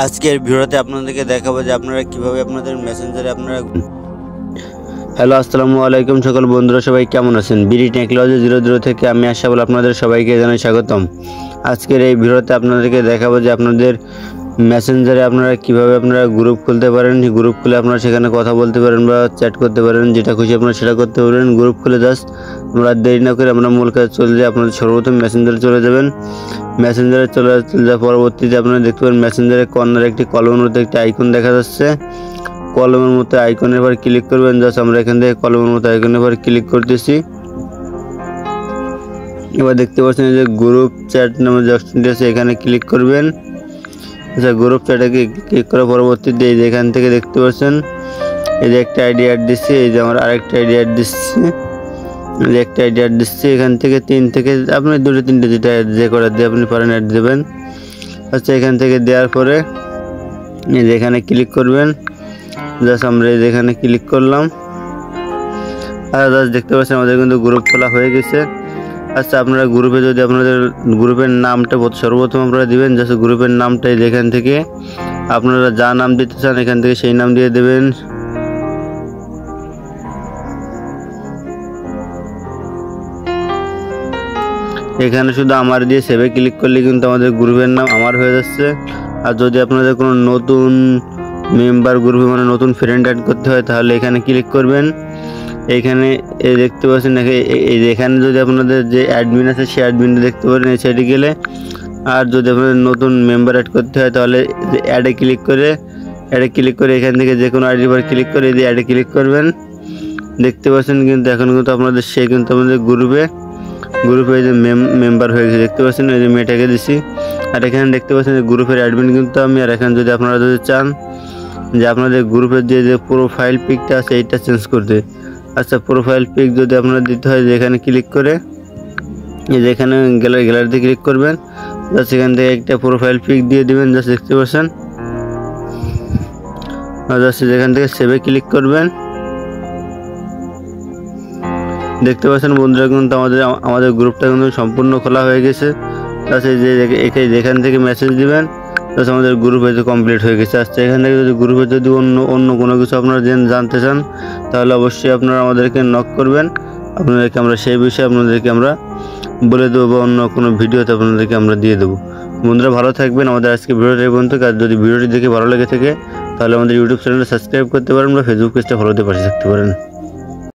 আজকের ভিডিওতে আপনাদেরকে দেখাবো যে আপনারা কিভাবে আপনাদের মেসেঞ্জারে আপনারা হ্যালো আসসালামু আলাইকুম সকল বন্ধুরা সবাই কেমন আছেন বিডি টেকনোলজি 00 থেকে আমি আশাবল আপনাদের সবাইকে জানাই স্বাগতম। আজকের এই ভিডিওতে আপনাদেরকে দেখাবো যে আপনাদের মেসেঞ্জারে আপনারা কিভাবে আপনারা গ্রুপ খুলতে পারেন। গ্রুপ খুলে আপনারা সেখানে কথা বলতে পারেন বা চ্যাট করতে পারেন, যেটা খুশি আপনারা সেটা করতে পারেন। গ্রুপ খুলে জাস্ট আমরা দেরি না করে আমরা মূল কাজ চলে যাই। আপনাদের সর্বপ্রথম মেসেঞ্জারে চলে যাবেন। মেসেঞ্জারে চলে যাওয়ার পরবর্তীতে আপনারা দেখতে পাবেন মেসেঞ্জারের কর্নারে একটি কলমের মতো একটি আইকন দেখা যাচ্ছে। কলমের মতো আইকনের উপর ক্লিক করবেন। জাস্ট আমরা এখান থেকে কলমের মতো আইকনের উপর ক্লিক করতেছি। এবার দেখতে পাচ্ছেন যে গ্রুপ চ্যাট নামে যে অপশনটি আছে এখানে ক্লিক করবেন। আচ্ছা, গ্রুপ চ্যাটে ক্লিক করার পরবর্তীতে এই যে এখান থেকে দেখতে পাচ্ছেন এই যে একটা আইডি অ্যাড দিচ্ছি, এই যে আমার আরেকটা আইডি অ্যাড দিচ্ছি, এই যে একটা আইডি অ্যাড দিচ্ছি। এখান থেকে 3 থেকে আপনি 2-3টে যেটা যে করে দিয়ে আপনি পারেন অ্যাড দেবেন। আচ্ছা, এখান থেকে দেওয়ার পরে এই যে এখানে ক্লিক করবেন। জাস্ট আমরা এই যে এখানে ক্লিক করলাম আর জাস্ট দেখতে পাচ্ছেন আমাদের কিন্তু গ্রুপ খোলা হয়ে গেছে। আচ্ছা, আপনারা গ্রুপে যদি আপনাদের গ্রুপের নামটা সর্বপ্রথম আপনারা দিবেন। জাস্ট গ্রুপের নামটা এখান থেকে আপনারা যা নাম দিতে চান এখান থেকে সেই নাম দিয়ে দেবেন। এখানে শুধু আমার দিয়ে সেভে ক্লিক করলে কিন্তু আমাদের গ্রুপের নাম আমার হয়ে যাচ্ছে। আর যদি আপনাদের কোনো নতুন মেম্বার গ্রুপে মানে নতুন ফ্রেন্ড অ্যাড করতে হয় তাহলে এখানে ক্লিক করবেন। এইখানে এই দেখতে পাচ্ছেন এখানে যদি আপনাদের যে অ্যাডমিন আছে সেই অ্যাডমিনটা দেখতে পারেন এই সাইডে গেলে। আর যদি আপনাদের নতুন মেম্বার অ্যাড করতে হয় তাহলে অ্যাডে ক্লিক করে এখান থেকে যে কোনো আইডির উপর ক্লিক করে এই অ্যাডে ক্লিক করবেন। দেখতে পাচ্ছেন কিন্তু এখন কিন্তু আপনাদের সে কিন্তু আমাদের গ্রুপে এই যে মেম্বার হয়ে গেছে। দেখতে পাচ্ছেন এই যে মেয়েটাকে দিছি। আর এখানে দেখতে পাচ্ছেন যে গ্রুপের অ্যাডমিন কিন্তু আমি। আর এখানে যদি আপনারা যদি চান যে আপনাদের গ্রুপের যে প্রোফাইল পিকটা আছে এইটা চেঞ্জ করতে, আচ্ছা প্রোফাইল পিক যদি আপনারা দিতে হয় যে এখানে ক্লিক করে এই যে এখানে গ্যালারিতে ক্লিক করবেন। জাস্ট এখান থেকে একটা প্রোফাইল পিক দিয়ে দিবেন। জাস্ট দেখতে পাচ্ছেন জাস্ট এখান থেকে সেভে ক্লিক করবেন। দেখতে পাচ্ছেন বন্ধুরা কিন্তু আমাদের গ্রুপটা কিন্তু সম্পূর্ণ খোলা হয়ে গেছে। জাস্ট এই যে এখান থেকে মেসেজ দিবেন। জাস্ট আমাদের গ্রুপ হয়তো কমপ্লিট হয়ে গেছে। আচ্ছা, এখান থেকে যদি গ্রুপে যদি অন্য কোনো কিছু আপনারা জানতে চান তাহলে অবশ্যই আপনারা আমাদেরকে নক করবেন। আপনাদেরকে আমরা সেই বিষয়ে আপনাদেরকে আমরা বলে দেবো বা অন্য কোনো ভিডিওতে আপনাদেরকে আমরা দিয়ে দেবো। বন্ধুরা ভালো থাকবেন। আমাদের আজকে ভিডিওটা এই পর্যন্ত। আর যদি ভিডিওটি দেখে ভালো লেগে থাকে তাহলে আমাদের ইউটিউব চ্যানেলটা সাবস্ক্রাইব করতে পারেন বা ফেসবুক পেজটা ফলোতে পাশে থাকতে পারেন।